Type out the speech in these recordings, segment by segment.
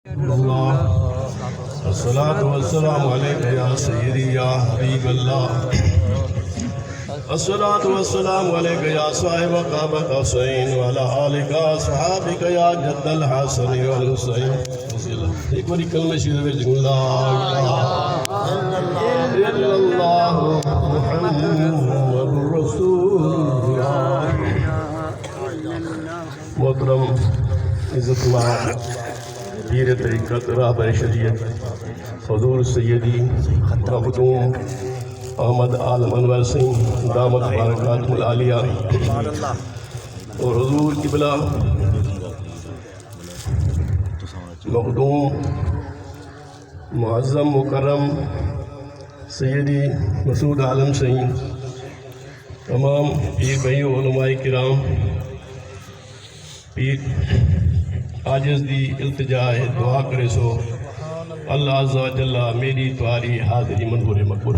اللہ الصلاۃ والسلام علیک یا سیدی یا حبیب اللہ الصلاۃ والسلام علیک یا صاحب قاب قوسین وعلی آلک صحابک یا جد الحسن والحسین. ایک باری کلمہ شریف وچ لا الہ الا اللہ محمد رسول اللہ. محترم عزت اللہ پیر طریقت رہبر شریعت حضور سیدی مخدوم احمد عالم انور سنگھ دامت برکاتہ العالیہ اور حضور قبلہ مخدوم معظم مکرم سیدی مسعود عالم سنگھ، تمام پیر بھائیوں علماء کرام، پیر عاجز دی التجا ہے، دعا کرے سو اللہ عز و جل میری تمہاری حاضری منظور مقبول.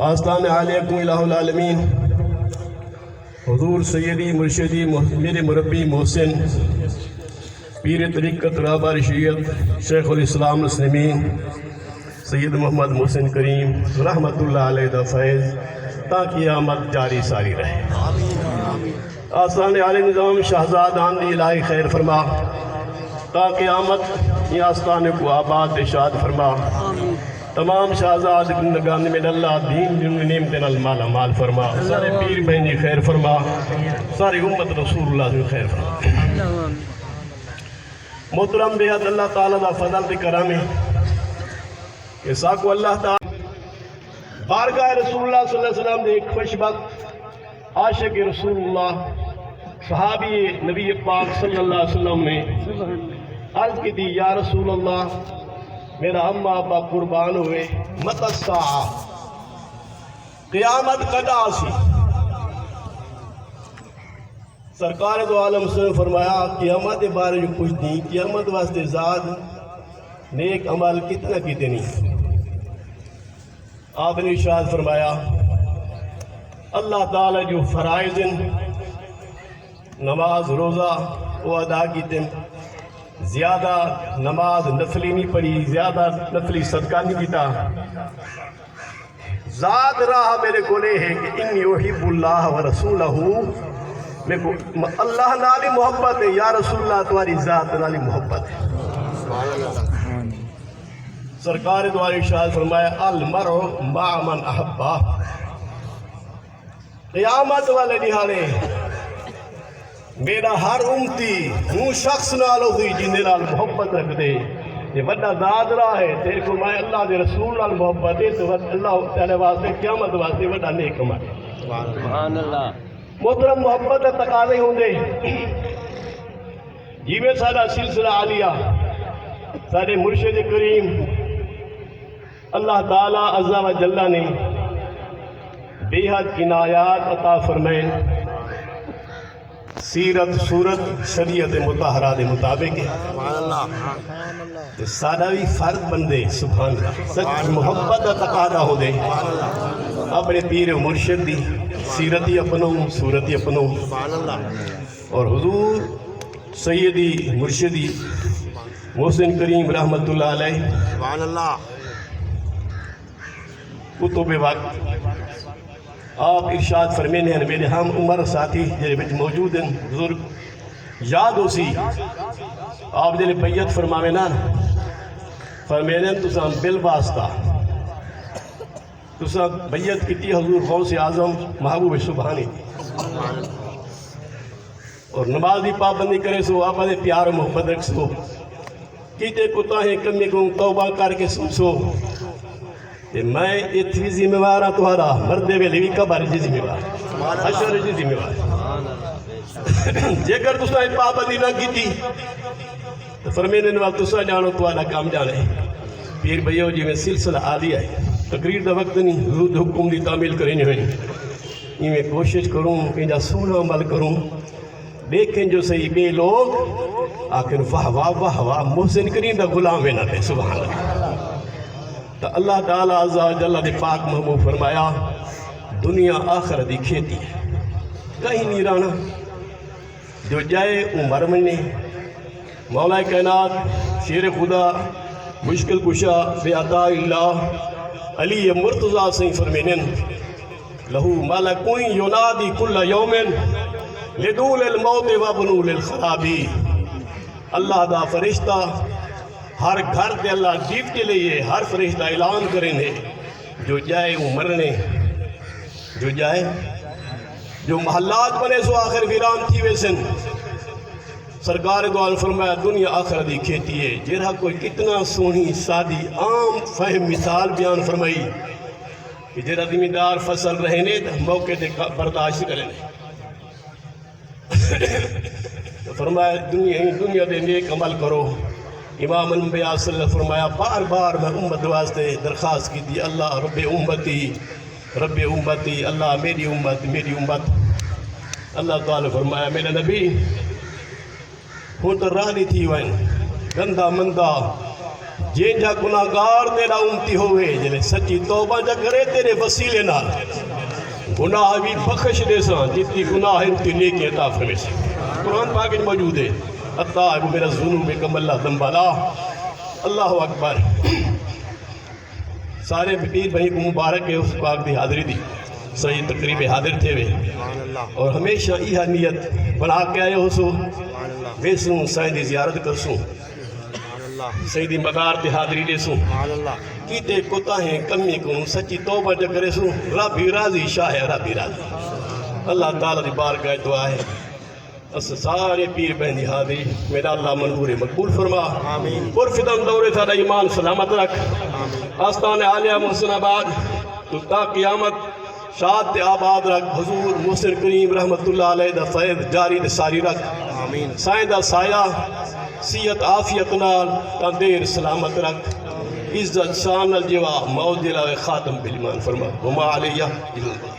آستان عالیکم الہ العالمین حضور سیدی مرشدی میرے مربی محسن پیر طریقت رہبر شریعت شیخ الاسلام المسلمین سید محمد محسن کریم رحمت اللہ علیہ دا فیض تا قیامت جاری ساری رہے. آستان عالی نظام شہزادان دی الہی خیر فرما تا قیامت یہ آستان کو آباد ارشاد فرما. تمام شہزاد نگان میں اللہ دین جن نعمتیں المال مال فرما. سارے پیر بہنی خیر فرما، ساری امت رسول اللہ سے خیر فرما. محترم بیعت اللہ تعالیٰ دا فضل دی کرامی کہ ساکو اللہ تعالیٰ بارگاہ رسول اللہ صلی اللہ علیہ وسلم دے ایک خوشبخت عاشق رسول اللہ صحابی نبی پاک صلی اللہ علیہ وسلم نے عرض کی تھی، یا رسول اللہ میرا اماں ابا قربان ہوئے، متی الساعہ قیامت قدا سی. سرکار دو عالم سے فرمایا قیامت بارے جو کچھ نہیں، قیامت واسطے ذات نیک عمل کتنا کتنی. آپ نے ارشاد فرمایا اللہ تعالیٰ جو فرائض نماز روزہ وہ ادا کیتے، زیادہ نماز نفلی نہیں پڑھی، زیادہ نفلی صدقہ نہیں کیتا. ذات راہ میرے کو لے ہے کہ انی احب اللہ و رسولہ، میں کو اللہ نالی محبت ہے، یا رسول اللہ تمہاری ذات نالی محبت ہے. سرکار دوارے ارشاد فرمایا المرء مع من احبہ. قیامت والے دہاڑے میرا ہر امتی ہوں شخص نال ہوئی جن نال محبت رکھ دے. یہ بڑا ذات راہ ہے، تیرے کو میں اللہ دے رسول نال محبت ہے تو اللہ تعالی واسطے قیامت واسطے بڑا نیک عمل ہے. سبحان اللہ. محترم محبت تقاضے ہوں دے جی میں سارا سلسلہ عالیہ سارے مرشد کریم اللہ تعالیٰ عز و جل نے بے حد عنایات عطا فرمائیں. سیرت صورت شریعت مطہرہ دے مطابق ہے، سارا بھی فرد بندے سبحان اللہ سچ محبت تقاضا ہو دے اپنے پیر و مرشد دی سیرتی اپنوں صورتی اپنوں اور حضور سیدی مرشدی محسن کریم رحمت اللہ علیہ سبحان اللہ کتب وقت آپ ارشاد فرمینے ہیں. میرے ہم عمر ساتھی جنہے بچ موجود ہیں بزرگ یاد ہو سی آپ جنہے بیعت فرماوے نا فرمینے ہیں تساں بالواسطہ تساں بیعت کیتی حضور غوث اعظم محبوب سبحانی اور نماز دی پابندی کرے سو آپ دے پیار و محبت رکھ سو کیتے کتاہیں کمی کو توبہ کر کے سو کہ میں اتنی ذمہ وار ہاں تمہارا مردے ویلے بھی قبر جی ذمہ وار حشر جی ذمہ وار. جے کر تساں پابندی نہ کیتی تو فرمینے نوال تساں جانو تمہارا کام جانے. پیر بھائیو جی میں سلسلہ عالیہ ہے، تقریر دا وقت نہیں، حضور حکم دی تعمیل کریں ہوئے یہ میں کوشش کروں انجا سونا عمل کروں. دیکھیں جو صحیح بے لوگ آخر واہ واہ واہ واہ محسن کریم دا غلام ہے نہ دے سبحان اللہ. تو اللہ تعالیٰ عز و جل نے پاک محبوب فرمایا دنیا آخرت دی کھیتی ہے، کہیں نہیں رانا جو جائے عمر منے مولا کائنات شیر خدا مشکل کشا بے عطا اللہ علی مرتضیٰ سے فرمینن لہو ملکون ینادی کل یومن لدول الموت وابنول الخرابی اللہ دا فرشتہ ہر گھر دے اللہ ڈیوٹی لئیے ہر فرشتہ اعلان کرنے جو جائے وہ مرنے جو جائے جو محلات بنے سو آخر ویران تھی ویسن سرکار دوان فرمایا دنیا آخر دی کھیتی ہے جرہا کوئی کتنا سونی سادی عام فہم مثال بیان فرمائی کہ جرہا زمیندار فصل رہنے موقع دے برداشت کرنے فرمایا دنیا دے نیک عمل کرو امام انبیاء صلی اللہ علیہ فرمایا بار بار میں امت واسطے درخواست کی تھی اللہ رب امتی اللہ میری امت اللہ تعالیٰ فرمایا میرا نبی ہوں تو راہ تھی وین گندہ مندہ جن جا گناہگار تیرا امتی ہوئے جلے سچی توبہ جا کرے تیرے وسیلے نہ گناہ بھی بخش دے سان جتنی گناہ انتی نیکی عطا فرمے سے قرآن پاک میں موجود ہے اتائب میرا ذنوب کم اللہ دنبالا اللہ اکبر سارے پیر بھائی کو مبارک ہے اس پاک دی حاضری دی صحیح تقریب حاضر تھے اور ہمیشہ یہ نیت بنا کے آئے ہو سو بیسوں سائن دی زیارت کر سوں سیدی مقار تے حاضری دے سوں کیتے کتاہیں کمی کو سچی توبہ جا کرے سوں ربی راضی شاہ ربی راضی اللہ تعالیٰ دی بارگاہ دعا ہے اس سارے پیر بہنی حاضری میرا اللہ منظور مقبول فرما پرفدم دورے تھا ایمان سلامت رکھ آستان عالیہ محسن آباد تو تا قیامت شاد تے آباد رکھ حضور محسن کریم رحمت اللہ علیہ دا فیض جاری دے ساری رکھ سائن دا سایہ سیت آفیت نال تندیر سلامت رکھ عزت شان الجوا موت دلہ خاتم بالایمان فرما وما علیہ الا اللہ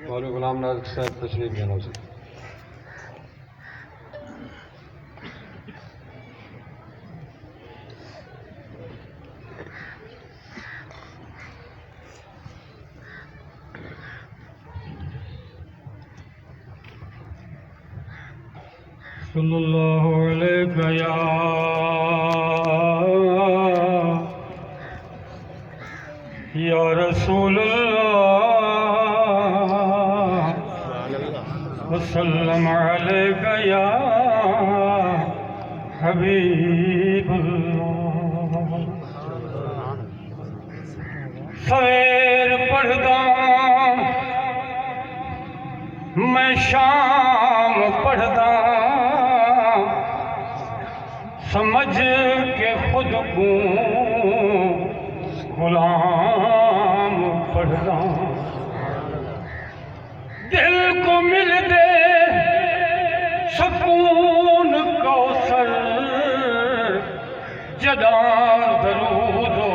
مولوی غلام ناظر صاحب تشریف لینا ہو سکتا صلی اللہ علیہ یا رسول اللہ وسلم علیکہ یا حبیب اللہ سویر پڑھدا میں شام پڑھدا سمجھ کے خود کو غلام پڑھدا دل کو مل دے سکون کوثر جداں درود و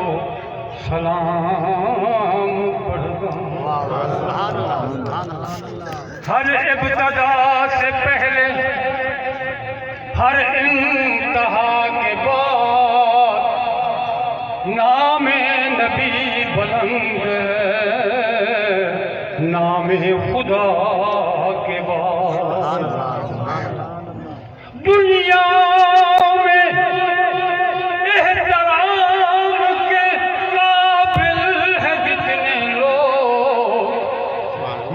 سلام پڑھدا ہر ابتدا سے پہلے ہر انتہا کے بعد نام نبی بلند نام خدا کے بعد دنیا میں احترام کے قابل ہے جتنے لوگ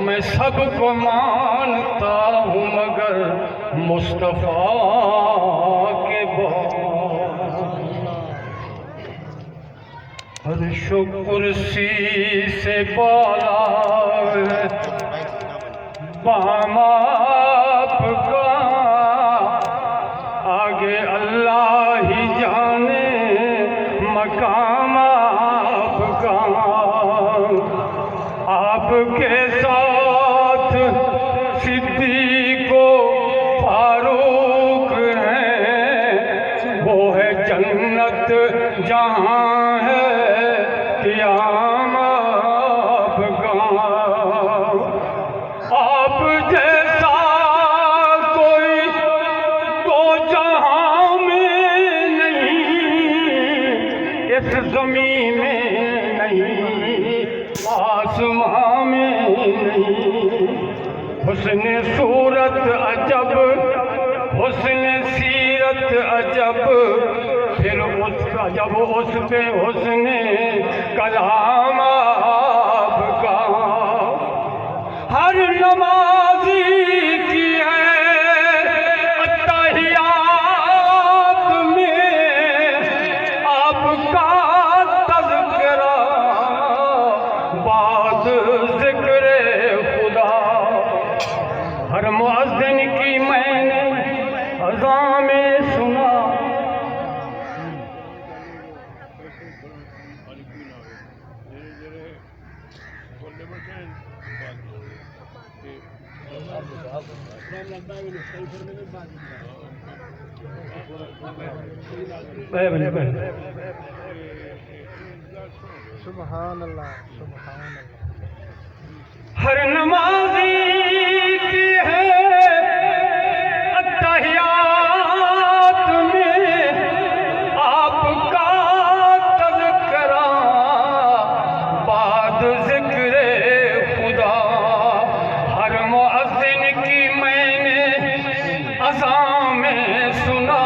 میں سب کو مانتا ہوں مگر مصطفیٰ کے بعد عرش و کرسی سے بالا بام آپ کا آگے اللہ ہی جانے مقام آپ کا آپ کے ساتھ صدیق و فاروق ہیں وہ ہے جنت جہاں ہے قیام افغان آپ جیسا کوئی دو جہاں میں نہیں اس زمین میں نہیں آسمان میں نہیں حسن صورت عجب حسن سیرت عجب پھر اس کا جب اس پہ حسن کلام آپ کا ہر نمازی کی ہے اتحیات میں آپ کا تذکرہ بعد ذکر خدا ہر مؤذن کی میں نے اذان میں سنا سبحان اللہ سبحان اللہ ہر نمازی کی ہے اتحیات میں آپ کا تذکرہ بعد ذکر خدا ہر مؤذن کی میں نے اذان میں سنا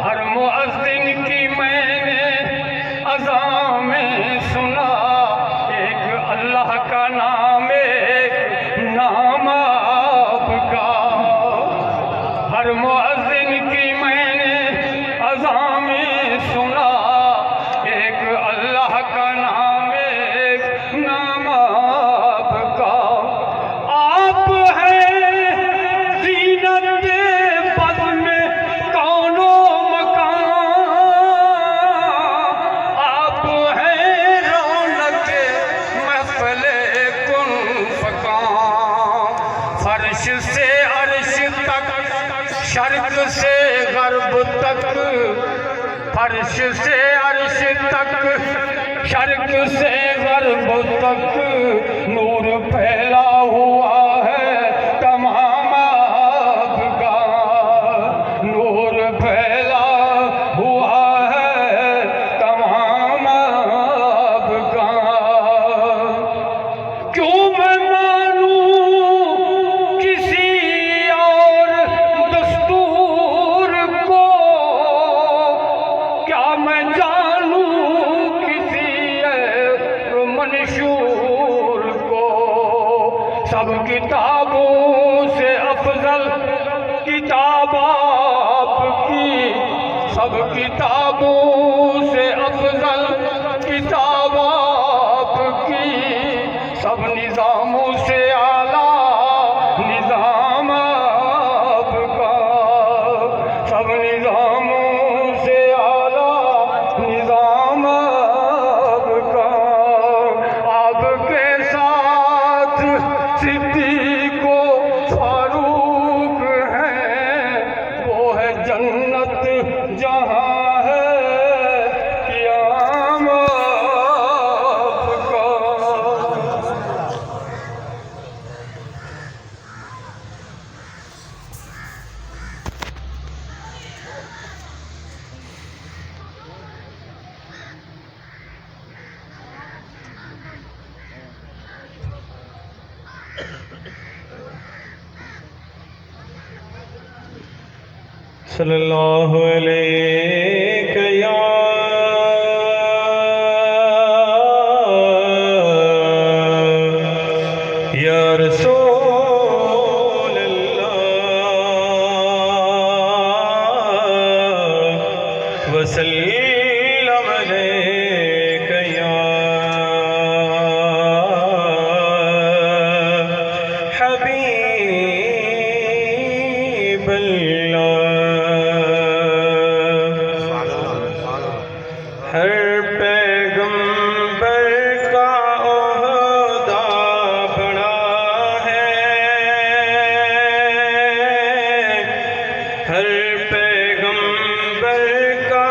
ہر مؤذن کی میں نے اذان میں سنا ایک اللہ کا نام ایک نام آپ کا ہر مؤذن کی میں نے اذان میں سنا ایک اللہ کا نام ایک نام آپ کا آپ ہیں زینت بز میں کون و مکان آپ ہیں رونق محفل کن فکان فرش سے عرش تک شرق سے غرب تک فرش سے عرش تک شرق سے غرب تک نور پھیلا ہوا ہے تمام آپ کا نور پھیلا ہوا ہے تمام آپ کا کیوں میں مانوں کسی اور دستور کو کیا میں جانوں کسی ایک منشور کو سب کتابوں سے افضل کتاب آپ کی سب کتابوں سے افضل کتاب آپ کی سب نظاموں سے اعلیٰ نظام آپ کا سب نظاموں سے اعلیٰ نظام آپ کا آپ کے ساتھ صدیق و فاروق ہیں وہ ہے جنت جہاں ہے قیام آپ کا صلی اللہ علیہ یا رسول اللہ وسلم علیک یا حبیب اللہ ہر پیغمبر کا عہدہ بڑا ہے ہر پیغمبر کا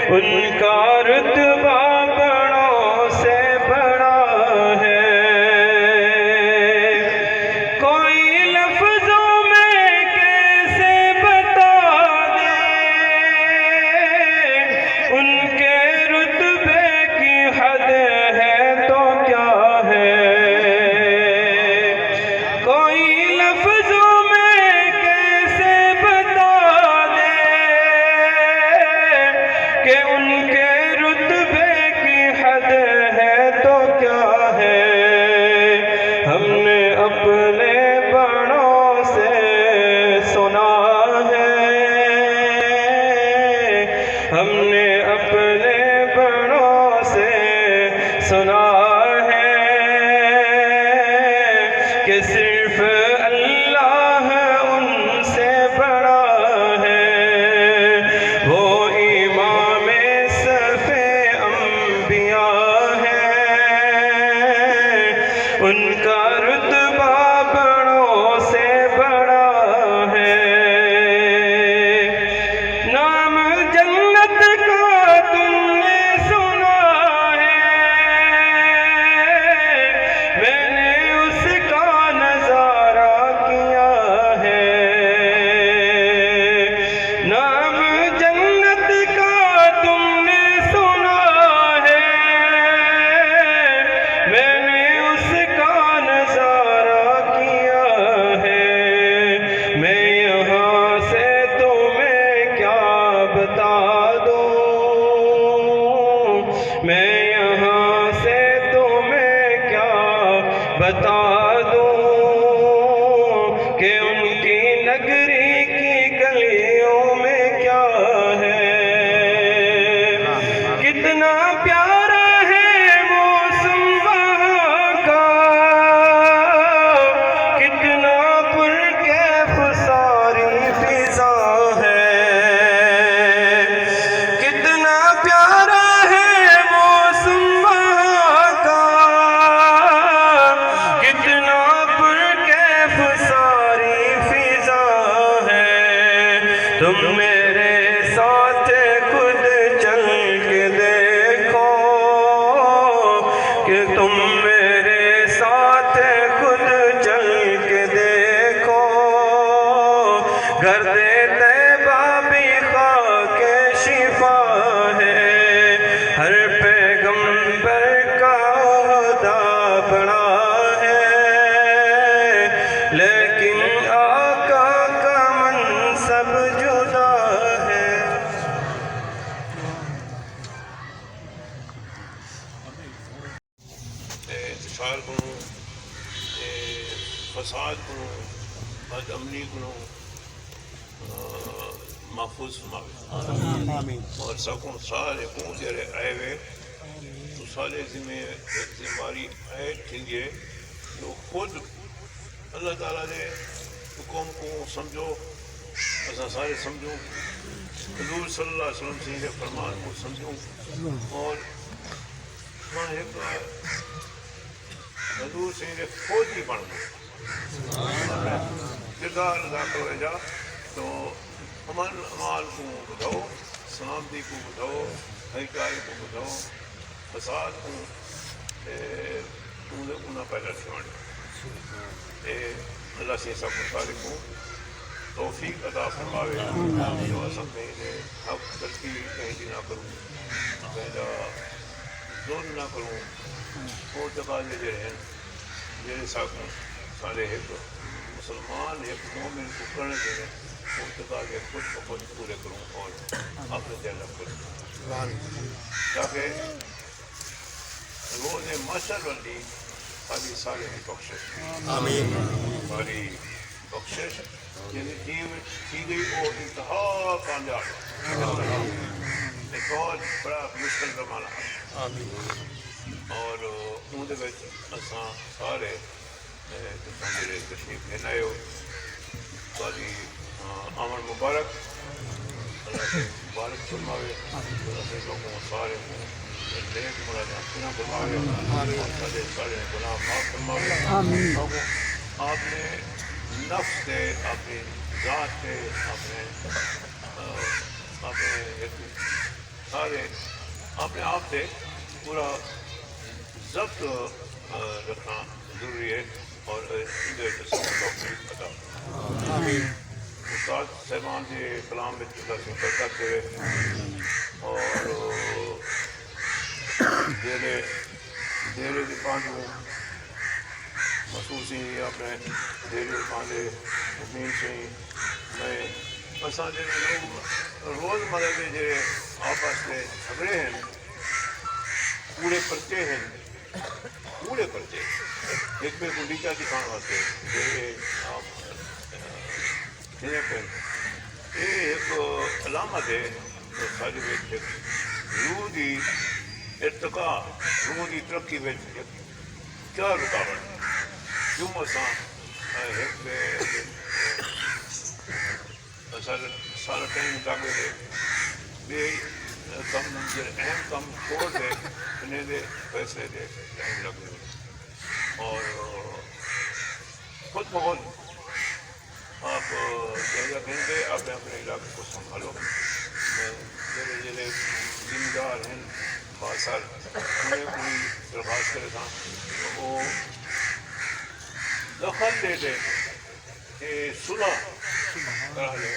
ان کا رتبہ بڑوں سے بڑا ہے کوئی لفظوں میں کیسے بتا دے ان کے رتبے کی حد ہے تو کیا ہے کوئی لفظوں میں کیسے بتا دے کہ ان کے رتبے کی حد ہے تو کیا ہے ہم نے اپنے بڑوں سے سنا ہے ہم نے اپنے بڑوں سے سنا ہے کہ صرف اللہ ان سے بڑا ہے وہ امام صف انبیاء ہے ان کا رتبہ بڑوں سے بڑا ہے نام جنت کا تم نے سنا ہے میں نے اس کا نظارہ کیا ہے نام جنت کا تم نے سنا ہے میں نے اس کا نظارہ کیا ہے میں یہاں سے تمہیں کیا بتا دوں میں یہاں سے تمہیں کیا بتا دوں کہ ان کی نگری کی گلیوں میں کیا ہے کتنا پیارا ہے موسم وہاں کا کتنا پرکیف ساری فضا ہے کتنا پیارا ہے موسم وہاں کا کتنا پرکیف ساری فضا ہے تم میرے ساتھ خود چل کے دیکھو کہ تم میرے ساتھ خود چل کے دیکھو گھر طیبہ بھی خاک شفا ہے ہر پیغمبر کا عہدہ بڑا ہے لیکن آقا کا منصب جدا ہے انتشار کروں فساد کروں بد امنی کروں محفوظ فرماوے اور سکوں سارے کو جڑے آئے ہوئے تو سارے ذمہواری عائد تھیندی جو خود اللہ تعالیٰ دے حکم کو سمجھو اساں سارے سمجھوں حضور صلی اللہ علیہ وسلم سے فرمان کو سمجھوں اور ماں ایک حضور سے فوجی بن گئے کردار ادا کرو جا تو امن امال کو بدھو سلامتی کو بدھو حقائی کو بدھو فساد کو انہیں پیدا تھیوانی اللہ سے سب سارے کو توفیق عطا فرماوے جو اصل میں حق ترقی کہیں بھی نہ کروں پہلا ظلم نہ کروں وہ تقاضے جڑے ہیں جڑے ساکوں سارے ایک مسلمان ایک مومن کو کرنے دے وہ تقاضے خود بخود پورے کروں اور اپنے دل کروں تاکہ روز محشر والی ساری سارے کی بخشش آمین ساری بخشش یعنی کی گئی وہ انتہا کامیاب ایک بہت بڑا مشکل زمانہ اور اندر اساں سارے میرے تشریف لینا ہو ساری آمن مبارک اللہ سے مبارک فرماوے اللہ سے لوگوں سارے نیک مراداں پورا فرماوے اور سارے گناہ معاف فرماوے آپ نے نفس سے اپنی ذات سے اپنے ایک سارے اپنے آپ سے پورا ضبط رکھنا ضروری ہے اور عطا استاد صاحبان کے کلام میں کرتے ہوئے اور دیر کے پانچوں محسوس ہی اپنے دیر کے پانچے زمین سے میں اساں لوگ روزمرہ کے جو آپس میں جھگڑے ہیں پورے پرچے ہیں پورے پرچے ایک میں کو نیچا دکھانے واسطے یہ ایک علامت ہے ساری روح کی ارتقا روح کی ترقی میں کیا رکاوٹ کیوں اساں سارا ٹائم لگے تھے بے کم اہم کم چھوڑ دے انہیں دے فیصلے دے ٹائم لگے اور خود بخود آپ جگہ گھنٹے اپنے اپنے علاقے کو سنبھالو جڑے جڑے ذمہ ہیں بادشاہ انہیں کوئی درخواست کرے تھا وہ دخل دے دے کہ صلح کرا لے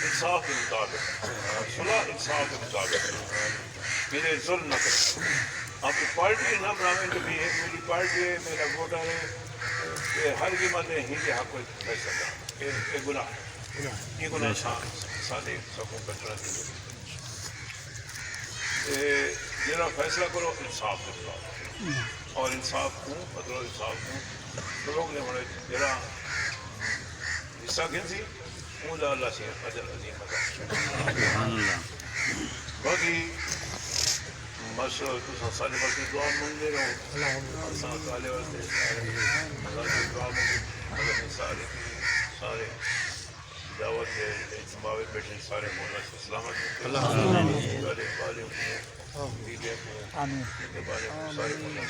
انصاف کے مطابق صلح انصاف کے مطابق میرے ظلم نہ کرے آپ کی پارٹی نہ بناویں کہ بھی ایک میری پارٹی ہے میرا ووٹر ہے کہ ہر قیمت ہی کے حق میں فیصلہ کرا یہ گناہ یہ گناہ سادے سکوں کٹرا جرا فیصلہ کرو انصاف کے مطابق اور انصاف کو مطلب انصاف کو لوگ نے بڑے جرا حصہ گھنسی مولا اللہ سے اجر عظیم عطا باقی بس تساں سارے واسطے دعا منگتے رہو اساں سارے واسطے دعا منگتے سارے سارے دعوت کے اجتماع میں بیٹھے سارے مولا سے سلامت سارے والے میڈیا کو کے بارے میں سارے مولا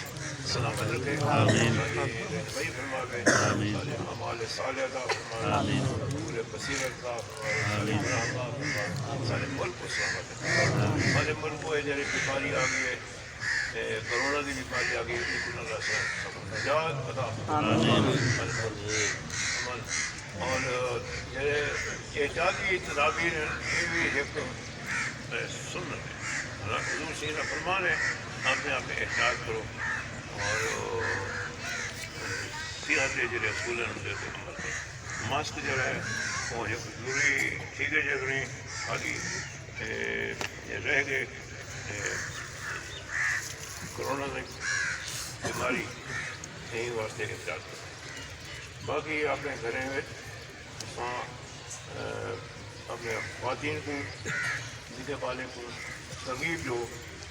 سلامت رکھے رہنمائی فرماوے سارے اعمال صالحہ عطا فرماوے پورے بصیرت عطا فرماوے سارے ملک کو سلامت رکھے سارے ملک کو جڑی بیماری آ گئی ہے کرونا کی بیماری آ گئی ہے اللہ سے نجات عطا فرماوے اور احتیاطی تدابیر ہیں یہ بھی ایک سنت ہے حضور سید کا فرمان ہے اپنے آپ میں احتیاط کرو اور صحت کے جڑے اصول ہیں ماسک جو ہے وہ ضروری ٹھیک ہے جگہ خالی رہ گئے کرونا کی بیماری یہی واسطے احتیاط کرو باقی اپنے گھریں میں اپنے خواتین کو جگہ والے کو ترغیب جو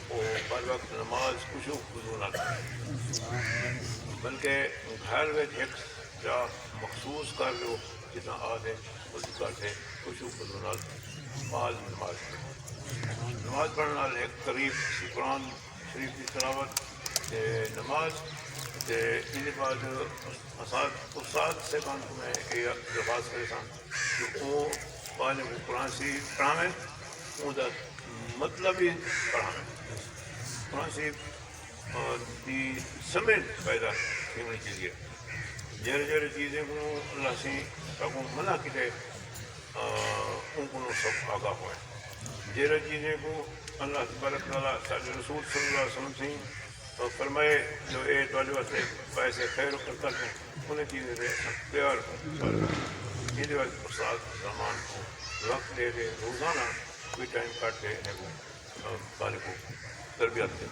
وہ بر وقت نماز خوشو خضو نہ کرے بلکہ گھر میں ایک جا مخصوص کر لو جتنا آدھے اس کرتے خوشو خضو نہ نماز پڑھنا ایک قریب قرآن شریف کی تلاوت نماز ان بعد استاد سے کان کو میں یہ درخواست کرے سا کہ وہ والے کو قرآن شریف پڑھاویں وہ مطلب ہی پڑھاویں قرآن شریف کی سمجھ پیدا ہونی چاہیے جڑے جڑے چیزیں کو اللہ سے کو منع کیتے ان کو سب آگاہ ہوئے جڑے چیزیں کو اللہ تبارک تعالیٰ سارے رسول صلی اللہ علیہ وسلم سے اور فرمائے جو اے تواڈے واسطے پیسے خیر کرتا ہے انہیں چیزیں سے پیار یہ استاد رحمان کو وقت دے دے روزانہ کوئی ٹائم کاٹ کے طالب کو تربیت دے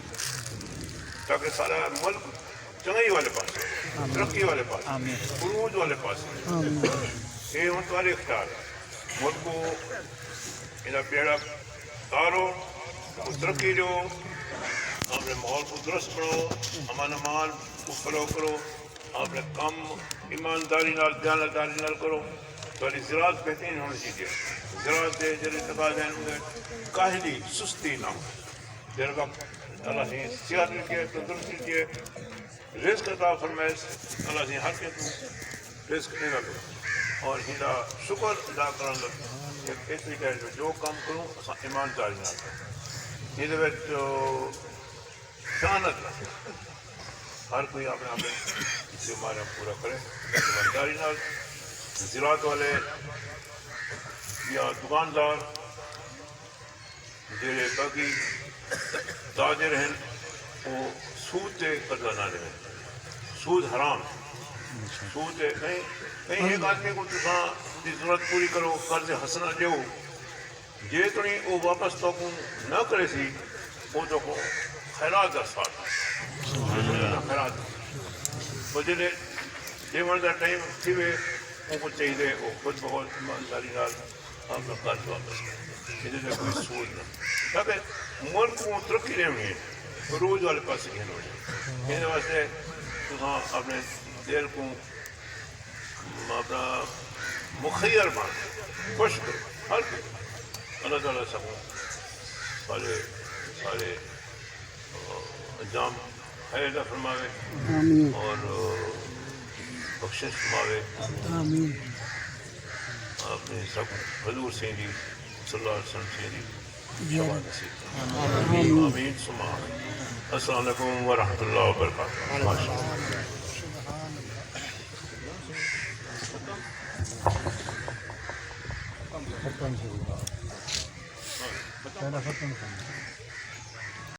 تاکہ سارا ملک چنگائی والے پاس ترقی والے پاس عروج والے پاس یہ ہوں تمہارے اختیار ہے ملک کو انہیں بیڑا تارو ترقی دو اپنے ماحول کو درست کرو امان امان کو فلو کرو اپنے کام ایمانداری نال دیانتداری نال کرو تھوڑی زراعت بہترین ہونی چاہیے زراعت کے جڑے تقاضے ہیں کاہلی سستی نہ ہو دیر وقت اللہ سے صحت دیے تندرستی دیے رزق عطا فرمائے اللہ سے ہر کے تو رزق نہیں کرو اور ہیرا شکر ادا کرنے ایسی کہ جو کام کروں ایمانداری نال کروں یہ شانت ہر کوئی اپنے اپنے ذمہ پورا کرے ایمانداری نال زراعت والے یا دکاندار جڑے باقی تاجر ہیں وہ سود سے قرضہ نہ لیں سود حرام سود کہیں ایک آدمی کو تھی ضرورت پوری کرو قرض حسنا دو جی تھی وہ واپس تو نہ کرے سی وہ تو خیرات کا ساتھ خیرات وہ جلے ڈیون کا ٹائم تھی وے ان کو چاہیے وہ خود بہت ایمانداری نال اپنا قرض واپس کرے یہ کوئی سود نہ تاکہ ملک کو ترقی رہنی ہے روز والے پاس گھن ہو جائے یہ واسطے اپنے دل کو اپنا مخیر بن خوش کرو ہر کوئی اللہ تعالیٰ سب سارے سارے انجام خیر کا فرماوے اور بخشش فرماوے اپنے سب حضور سے جی صلی اللہ علیہ وسلم سے جی شفاعت نصیب آمین ثم آمین السلام علیکم ورحمۃ اللہ وبرکاتہ ماشاء اللہ ختم سے پہلا ختم کرنا